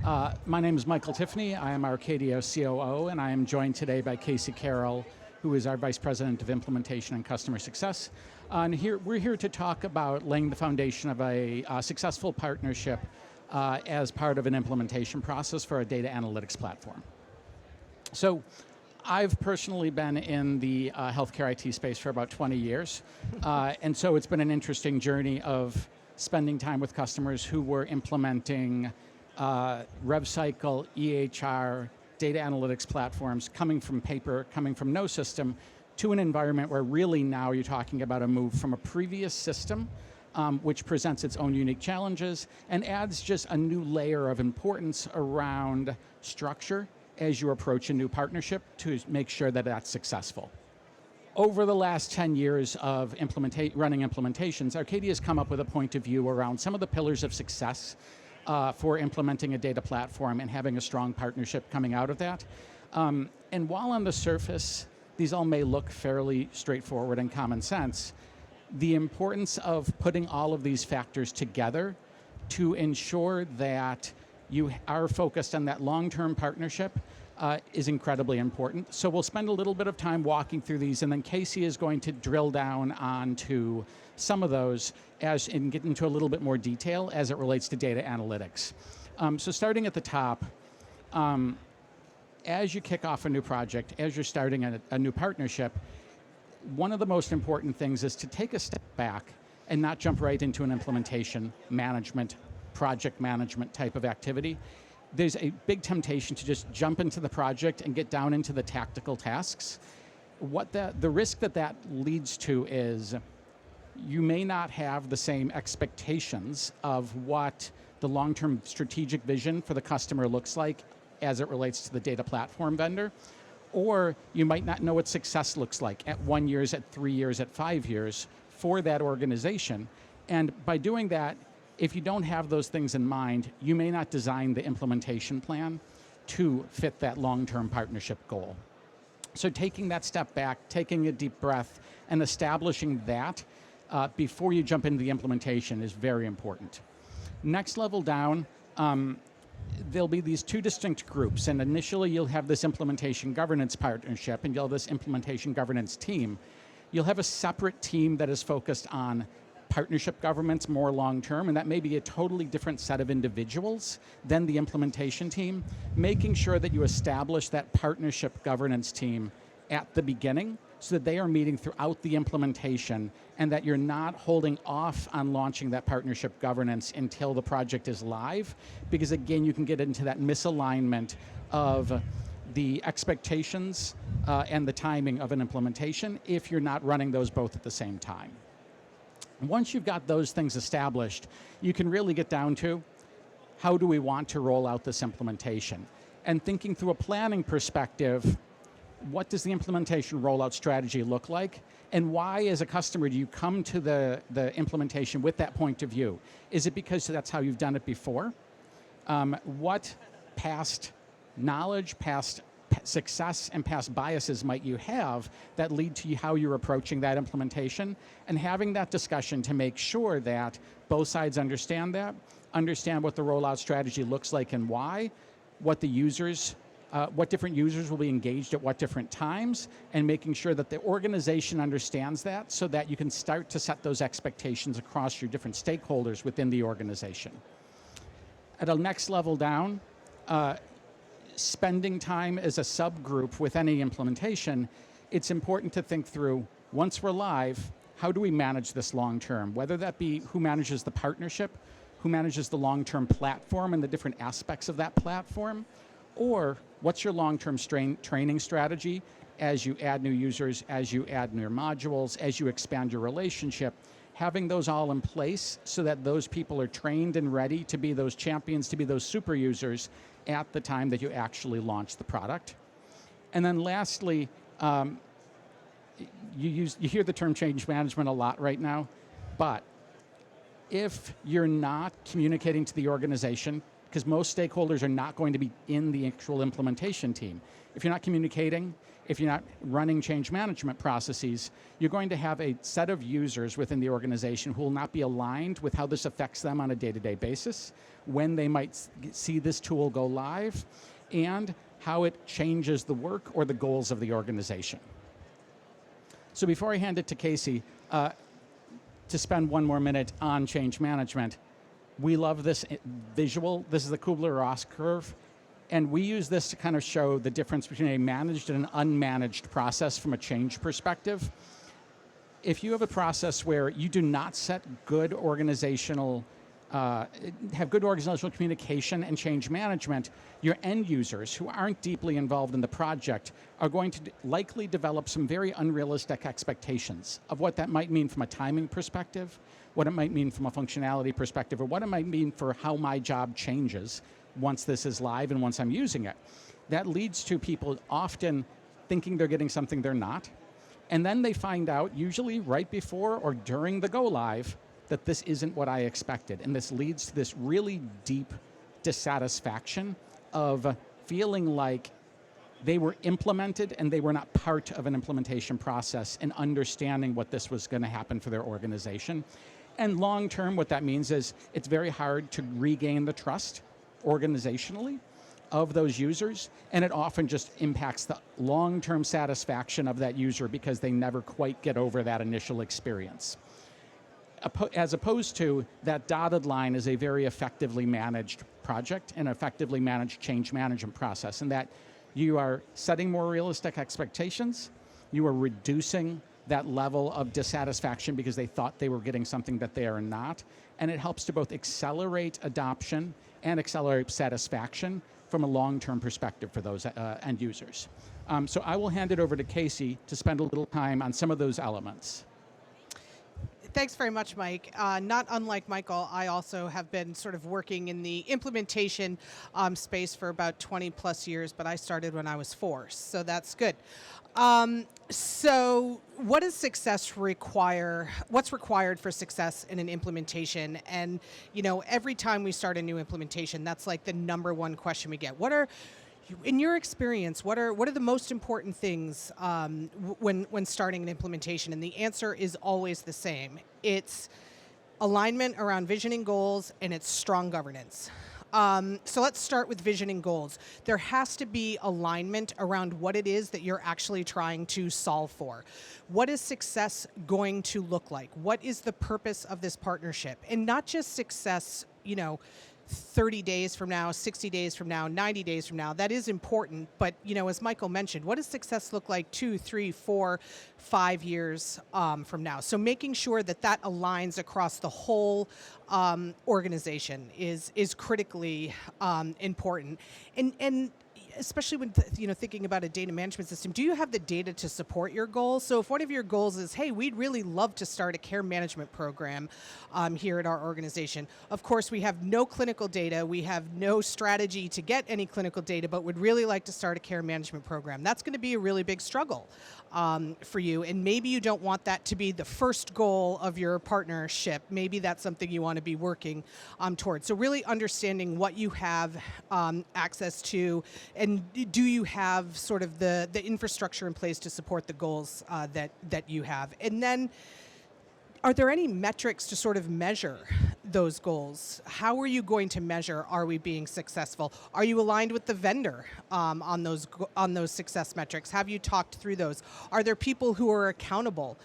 My name is Michael Tiffany. I am Arcadia COO, and I am joined today by Kacey Carroll, who is our Vice President of Implementation and Customer Success. And we're here to talk about laying the foundation of a successful partnership as part of an implementation process for a data analytics platform. So, I've personally been in the healthcare IT space for about 20 years, and so it's been an interesting journey of spending time with customers who were implementing RevCycle, EHR, data analytics platforms, coming from paper, coming from no system, to an environment where really now you're talking about a move from a previous system, which presents its own unique challenges and adds just a new layer of importance around structure as you approach a new partnership to make sure that that's successful. Over the last 10 years of running implementations, Arcadia has come up with a point of view around some of the pillars of success for implementing a data platform and having a strong partnership coming out of that. And while on the surface, these all may look fairly straightforward and common sense, the importance of putting all of these factors together to ensure that you are focused on that long-term partnership is incredibly important. So we'll spend a little bit of time walking through these, and then Kacey is going to drill down onto some of those and get into a little bit more detail as it relates to data analytics. So starting at the top, as you kick off a new project, as you're starting a new partnership, one of the most important things is to take a step back and not jump right into an implementation management, project management type of activity. There's a big temptation to just jump into the project and get down into the tactical tasks. The risk that leads to is you may not have the same expectations of what the long-term strategic vision for the customer looks like as it relates to the data platform vendor, or you might not know what success looks like at 1 year, at 3 years, at 5 years for that organization. And by doing that, if you don't have those things in mind, you may not design the implementation plan to fit that long-term partnership goal. So taking that step back, taking a deep breath, and establishing that before you jump into the implementation is very important. Next level down, there'll be these two distinct groups, and initially you'll have this implementation governance partnership, and you'll have this implementation governance team. You'll have a separate team that is focused on partnership governance more long-term, and that may be a totally different set of individuals than the implementation team, making sure that you establish that partnership governance team at the beginning so that they are meeting throughout the implementation and that you're not holding off on launching that partnership governance until the project is live, because again, you can get into that misalignment of the expectations and the timing of an implementation if you're not running those both at the same time. Once you've got those things established, you can really get down to how do we want to roll out this implementation? And thinking through a planning perspective, what does the implementation rollout strategy look like? And why, as a customer, do you come to the implementation with that point of view? Is it because that's how you've done it before? What past knowledge, past success, and past biases might you have that lead to how you're approaching that implementation, and having that discussion to make sure that both sides understand what the rollout strategy looks like and why, what different users will be engaged at what different times, and making sure that the organization understands that so that you can start to set those expectations across your different stakeholders within the organization. At a next level down, spending time as a subgroup with any implementation, it's important to think through, once we're live, how do we manage this long term? Whether that be who manages the partnership, who manages the long-term platform and the different aspects of that platform, or what's your long-term training strategy as you add new users, as you add new modules, as you expand your relationship, having those all in place so that those people are trained and ready to be those champions, to be those super users at the time that you actually launch the product. And then lastly, you hear the term change management a lot right now, but if you're not communicating to the organization because most stakeholders are not going to be in the actual implementation team. If you're not communicating, if you're not running change management processes, you're going to have a set of users within the organization who will not be aligned with how this affects them on a day-to-day basis, when they might see this tool go live, and how it changes the work or the goals of the organization. So before I hand it to Kacey, to spend one more minute on change management, we love this visual. This is the Kubler-Ross curve. And we use this to kind of show the difference between a managed and an unmanaged process from a change perspective. If you have a process where you do not set good organizational, have good organizational communication and change management, your end users who aren't deeply involved in the project are going to likely develop some very unrealistic expectations of what that might mean from a timing perspective, what it might mean from a functionality perspective, or what it might mean for how my job changes once this is live and once I'm using it. That leads to people often thinking they're getting something they're not. And then they find out, usually right before or during the go live, that this isn't what I expected. And this leads to this really deep dissatisfaction of feeling like they were implemented and they were not part of an implementation process and understanding what this was going to happen for their organization. And long term, what that means is it's very hard to regain the trust organizationally of those users, and it often just impacts the long-term satisfaction of that user because they never quite get over that initial experience. As opposed to that dotted line is a very effectively managed project and effectively managed change management process, and that you are setting more realistic expectations, you are reducing that level of dissatisfaction because they thought they were getting something that they are not, and it helps to both accelerate adoption and accelerate satisfaction from a long-term perspective for those end users. So I will hand it over to Kacey to spend a little time on some of those elements. Thanks very much, Mike. Not unlike Michael, I also have been sort of working in the implementation space for about 20 plus years, but I started when I was 4, so that's good. So what does success require? What's required for success in an implementation? And, you know, every time we start a new implementation, that's like the number one question we get. What are, in your experience, what are the most important things when starting an implementation? And the answer is always the same. It's alignment around vision and goals, and it's strong governance. So let's start with vision and goals. There has to be alignment around what it is that you're actually trying to solve for. What is success going to look like? What is the purpose of this partnership? And not just success, you know, 30 days from now, 60 days from now, 90 days from now. That is important, but you know, as Michael mentioned, what does success look like 2, 3, 4, 5 years from now? So making sure that that aligns across the whole organization is critically important. And especially when thinking about a data management system, do you have the data to support your goals? So if one of your goals is, hey, we'd really love to start a care management program here at our organization. Of course, we have no clinical data. We have no strategy to get any clinical data, but would really like to start a care management program. That's going to be a really big struggle for you. And maybe you don't want that to be the first goal of your partnership. Maybe that's something you want to be working towards. So really understanding what you have access to, and do you have sort of the infrastructure in place to support the goals that you have? And then, are there any metrics to sort of measure those goals? How are you going to measure, are we being successful? Are you aligned with the vendor on those success metrics? Have you talked through those? Are there people who are accountable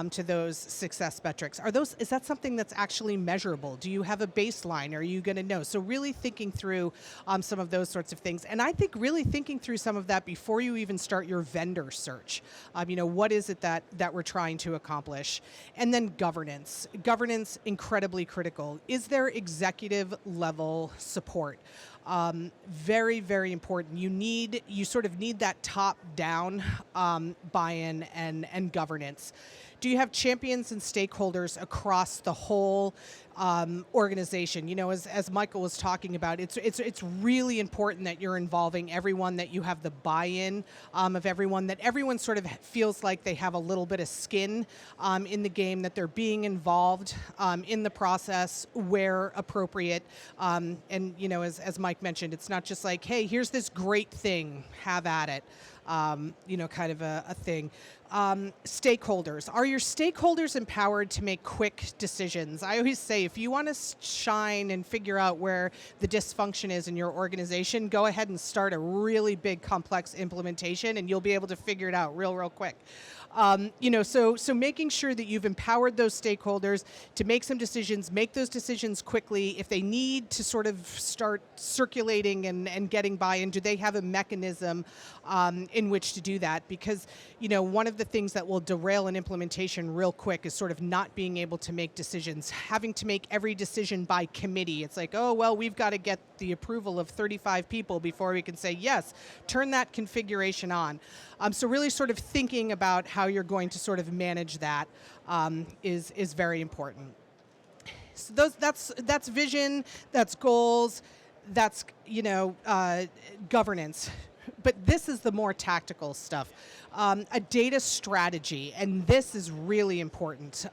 to those success metrics? Is that something that's actually measurable? Do you have a baseline? Are you going to know? So really thinking through some of those sorts of things. And I think really thinking through some of that before you even start your vendor search. What is it that we're trying to accomplish? And then governance. Governance, incredibly critical. Is there executive level support? Very, very important. You sort of need that top down buy-in and governance. Do you have champions and stakeholders across the whole organization? You know, as Michael was talking about, it's really important that you're involving everyone, that you have the buy-in of everyone, that everyone sort of feels like they have a little bit of skin in the game, that they're being involved in the process where appropriate. And you know, as Mike mentioned, it's not just like, hey, here's this great thing, have at it. You know, kind of a thing. Stakeholders. Are your stakeholders empowered to make quick decisions? I always say, if you want to shine and figure out where the dysfunction is in your organization, go ahead and start a really big, complex implementation, and you'll be able to figure it out real quick. You know, so making sure that you've empowered those stakeholders to make some decisions, make those decisions quickly. If they need to sort of start circulating and getting buy-in, do they have a mechanism in which to do that? Because, you know, one of the things that will derail an implementation real quick is sort of not being able to make decisions, having to make every decision by committee. It's like, oh, well, we've got to get the approval of 35 people before we can say, yes, turn that configuration on. So really sort of thinking about how you're going to sort of manage that is very important. So that's vision, that's goals, that's, you know, governance. But this is the more tactical stuff. A data strategy, and this is really important.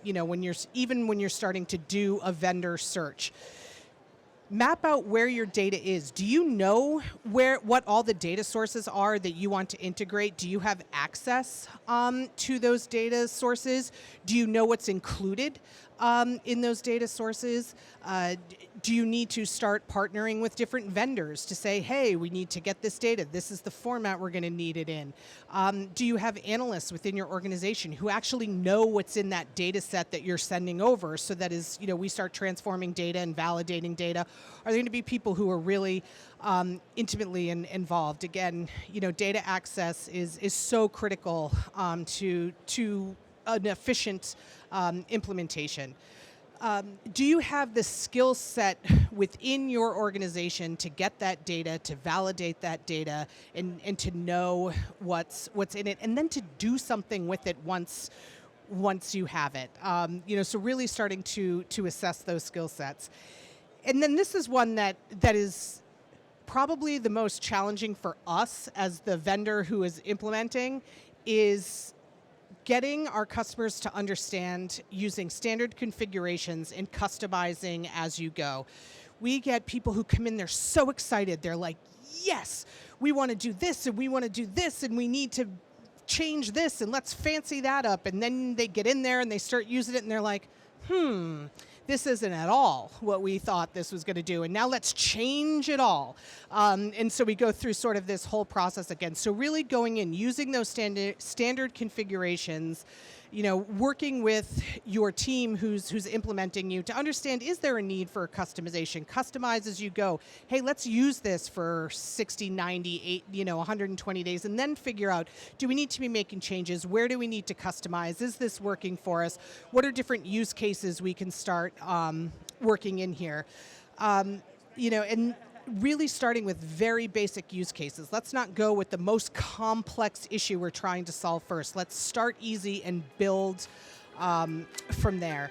You know, when you're starting to do a vendor search, map out where your data is. Do you know what all the data sources are that you want to integrate? Do you have access to those data sources? Do you know what's included in those data sources? Do you need to start partnering with different vendors to say, hey, we need to get this data. This is the format we're going to need it in. Do you have analysts within your organization who actually know what's in that data set that you're sending over, so that as, you know, we start transforming data and validating data, are there going to be people who are really intimately involved? Again, you know, data access is so critical to an efficient implementation. Do you have the skill set within your organization to get that data, to validate that data, and to know what's in it, and then to do something with it once you have it? You know, so really starting to assess those skill sets. And then this is one that is probably the most challenging for us as the vendor who is implementing, is getting our customers to understand using standard configurations and customizing as you go. We get people who come in, they're so excited. They're like, yes, we want to do this, and we want to do this, and we need to change this, and let's fancy that up. And then they get in there and they start using it, and they're like, this isn't at all what we thought this was going to do, and now let's change it all. And so we go through sort of this whole process again. So really going in, using those standard configurations, you know, working with your team who's implementing you to understand, is there a need for customization? Customize as you go. Hey, let's use this for 60, 90, 120 days, and then figure out, do we need to be making changes? Where do we need to customize? Is this working for us? What are different use cases we can start working in here? You know, and really starting with very basic use cases. Let's not go with the most complex issue we're trying to solve first. Let's start easy and build from there.